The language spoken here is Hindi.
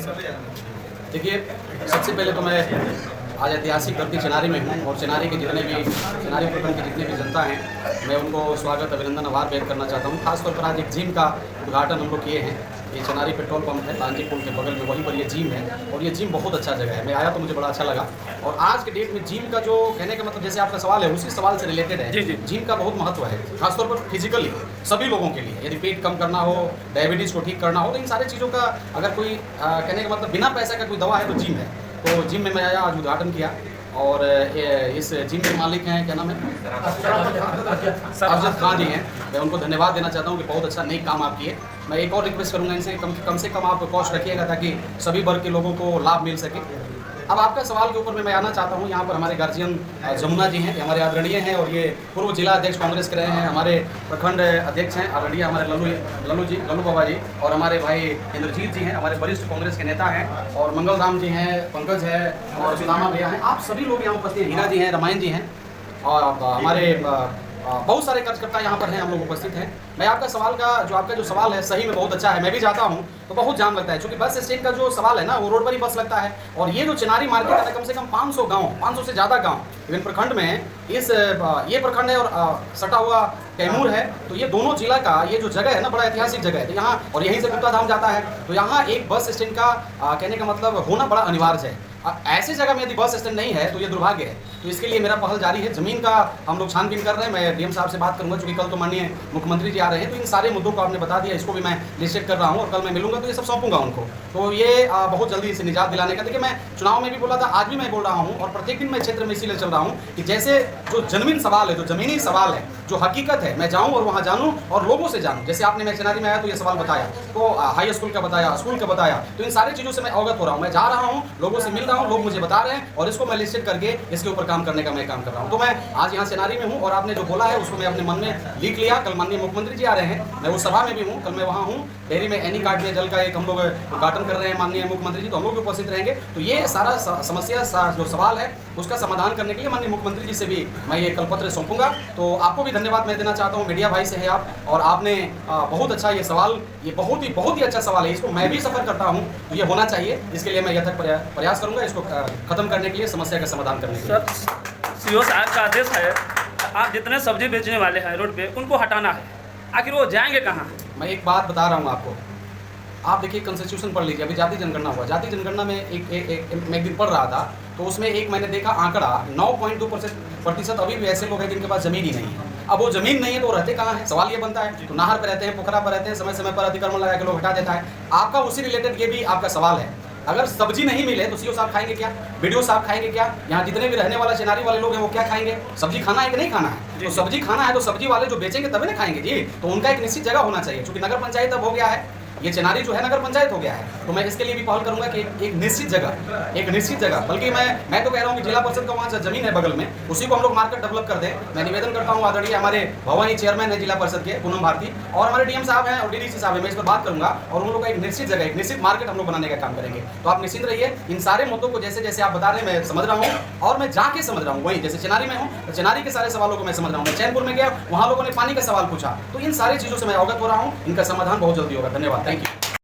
देखिए, सबसे पहले तो मैं आज ऐतिहासिक धरती चिनारी में हूँ और चिनारी के जितने भी चिनारी प्रखंड की जितनी भी जनता हैं, मैं उनको स्वागत अभिनंदन आभार व्यक्त करना चाहता हूँ। खासतौर पर आज एक जिम का उद्घाटन हम लोग किए हैं। ये चिनारी पेट्रोल पंप है, लांजी पुल के बगल में, वहीं पर ये जिम है और ये जिम बहुत अच्छा जगह है। मैं आया तो मुझे बड़ा अच्छा लगा। और आज के डेट में जिम का जो कहने का मतलब, जैसे आपका सवाल है उसी सवाल से रिलेटेड है। जी। जिम का बहुत महत्व है, खासतौर पर फिजिकली सभी लोगों के लिए। यदि पेट कम करना हो, डायबिटीज़ को ठीक करना हो, तो इन सारी चीज़ों का अगर कोई कहने का मतलब बिना पैसे का कोई दवा है तो जिम है। तो जिम में मैं आया, आज उद्घाटन किया और इस जिम के मालिक हैं, क्या नाम है, अरशद खान जी हैं। मैं उनको धन्यवाद देना चाहता हूँ कि बहुत अच्छा नेक काम आप किए। मैं एक और रिक्वेस्ट करूँगा इनसे, कम से कम आप कॉस्ट रखिएगा ताकि सभी वर्ग के लोगों को लाभ मिल सके। अब आपका सवाल के ऊपर मैं आना चाहता हूँ। यहाँ पर हमारे गार्जियन जमुना जी हैं, हमारे आदरणीय हैं और ये पूर्व जिला अध्यक्ष कांग्रेस के रहे हैं। हमारे प्रखंड अध्यक्ष हैं आदरणीय हमारे लल्लू बाबा जी, और हमारे भाई इंद्रजीत जी हैं, हमारे वरिष्ठ कांग्रेस के नेता हैं, और मंगल राम जी हैं, पंकज है और सुदामा भैया हैं। आप सभी लोग यहाँ उपस्थित हैं, हीरा जी हैं, रामायण जी हैं, और हमारे बहुत सारे कार्यकर्ता यहाँ पर हैं, हम लोग उपस्थित हैं। मैं आपका आपका जो सवाल है सही में बहुत अच्छा है। मैं भी जाता हूँ तो बहुत जाम लगता है, क्योंकि बस स्टैंड का जो सवाल है ना, वो रोड पर ही बस लगता है। और ये जो चिनारी मार्केट है, कम से कम 500 गाँव, 500 से ज़्यादा गाँव इवन प्रखंड में है। ये प्रखंड है और सटा हुआ कैमूर है। तो ये दोनों जिला का ये जो जगह है ना, बड़ा ऐतिहासिक जगह है। तो यहाँ, और यहीं से गुप्ता धाम जाता है, तो यहाँ एक बस स्टैंड का कहने का मतलब होना बड़ा अनिवार्य है। ऐसी जगह में यदि बस स्टैंड नहीं है तो ये दुर्भाग्य है। तो इसके लिए मेरा पहल जारी है। ज़मीन का हम लोग छानबीन कर रहे हैं। मैं डीएम साहब से बात करूंगा, क्योंकि कल तो माननीय मुख्यमंत्री जी आ रहे हैं। तो इन सारे मुद्दों को आपने बता दिया, इसको भी मैं लिस्टेड कर रहा हूँ और कल मैं मिलूंगा तो ये सब सौंपूंगा उनको। तो ये बहुत जल्दी इसे निजात दिलाने का। देखिए, मैं चुनाव में भी बोला था, आज भी मैं बोल रहा हूँ, और प्रत्येक दिन मैं क्षेत्र में इसीलिए चल रहा हूँ कि जैसे जो जमीन सवाल है, जो ज़मीनी सवाल है, जो हकीकत है, मैं जाऊँ और वहाँ जानूँ और लोगों से जानूँ। जैसे आपने, मैं चिनारी में आया तो ये सवाल बताया, तो हाई स्कूल का बताया, स्कूल का बताया, तो इन सारी चीज़ों से मैं अवगत हो रहा हूँ। मैं जा रहा हूँ, लोगों से मिल रहा हूँ, लोग मुझे बता रहे हैं और इसको मैं लिस्टेड करके इसके ऊपर काम करने का मैं काम कर रहा हूँ। तो मैं आज यहाँ चिनारी में हूँ और आपने जो बोला है उसको मैं अपने मन में लिख लिया। कल माननीय मुख्यमंत्री जी आ रहे हैं, मैं उस सभा में भी हूँ, कल मैं वहाँ हूँ। डेयरी में एनी कार्ड में जल का एक हम लोग उद्घाटन कर रहे हैं माननीय मुख्यमंत्री जी, तो हम लोग भी उपस्थित रहेंगे। तो ये सारा समस्या जो सवाल है उसका समाधान करने के लिए माननीय मुख्यमंत्री जी से भी मैं ये कल पत्र सौंपूंगा। तो आपको भी धन्यवाद मैं देना चाहता हूँ, मीडिया भाई से है आप, और आपने बहुत अच्छा ये सवाल, ये बहुत ही अच्छा सवाल है, इसको मैं भी सफ़र करता हूँ, तो ये होना चाहिए। इसके लिए मैं यथक प्रयास करूँगा इसको खत्म करने के लिए, समस्या का समाधान करने के लिए। सर, सीओ साहब का आदेश है, आप जितने सब्जी बेचने वाले हैं रोड पे उनको हटाना है। आखिर वो जाएंगे कहाँ? मैं एक बात बता रहा हूँ आपको, आप देखिए कॉन्स्टिट्यूशन पढ़ लीजिए। अभी जाति जनगणना हुआ, जाति जनगणना में मैं एक दिन पढ़ रहा था, तो उसमें एक मैंने देखा आंकड़ा 9.2% अभी भी ऐसे लोग हैं जिनके पास ज़मीन ही नहीं है। अब वो ज़मीन नहीं है तो रहते कहाँ हैं? सवाल ये बनता है। तो नहर पर रहते हैं, पोखरा पर रहते हैं, समय समय पर अतिक्रमण लगा के लोग हटा देता है। आपका उसी रिलेटेड ये भी आपका सवाल है। अगर सब्जी नहीं मिले तो सीओ साहब खाएंगे क्या, बीडीओ साहब खाएंगे क्या, यहाँ जितने भी रहने वाला चिनारी वाले लोग हैं वो क्या खाएंगे? सब्जी खाना है कि नहीं खाना है? तो सब्जी खाना है तो सब्जी वाले जो बेचेंगे तभी ना खाएंगे जी। तो उनका एक निश्चित जगह होना चाहिए, क्योंकि नगर पंचायत अब हो गया है, ये चिनारी जो है नगर पंचायत हो गया है। तो मैं इसके लिए भी पहल करूंगा कि एक निश्चित जगह, बल्कि मैं तो कह रहा हूँ कि जिला परिषद का वहाँ से जमीन है बगल में, उसी को हम लोग मार्केट डेवलप कर दें। मैं निवेदन करता हूँ आदरणीय हमारे भवानी चेयरमैन है जिला परिषद के पूनम भारती, और हमारे डीएम साहब हैं और डीडीसी साहब हैं, मैं इस पर बात करूंगा और उन लोगों का एक निश्चित जगह, एक निश्चित मार्केट हम लोग बनाने का काम करेंगे। तो आप निश्चिंत रहिए, इन सारे मुद्दों को जैसे जैसे आप बता रहे हैं मैं समझ रहा हूँ, और मैं जाके समझ रहा हूँ। वहीं जैसे चिनारी में हूँ तो चिनारी के सारे सवालों को मैं समझ रहा हूँ। मैं चैनपुर में गया, वहाँ लोगों ने पानी का सवाल पूछा, तो इन सारी चीज़ों से मैं अवगत हो रहा हूँ। इनका समाधान बहुत जल्दी होगा। धन्यवाद, थैंक यू।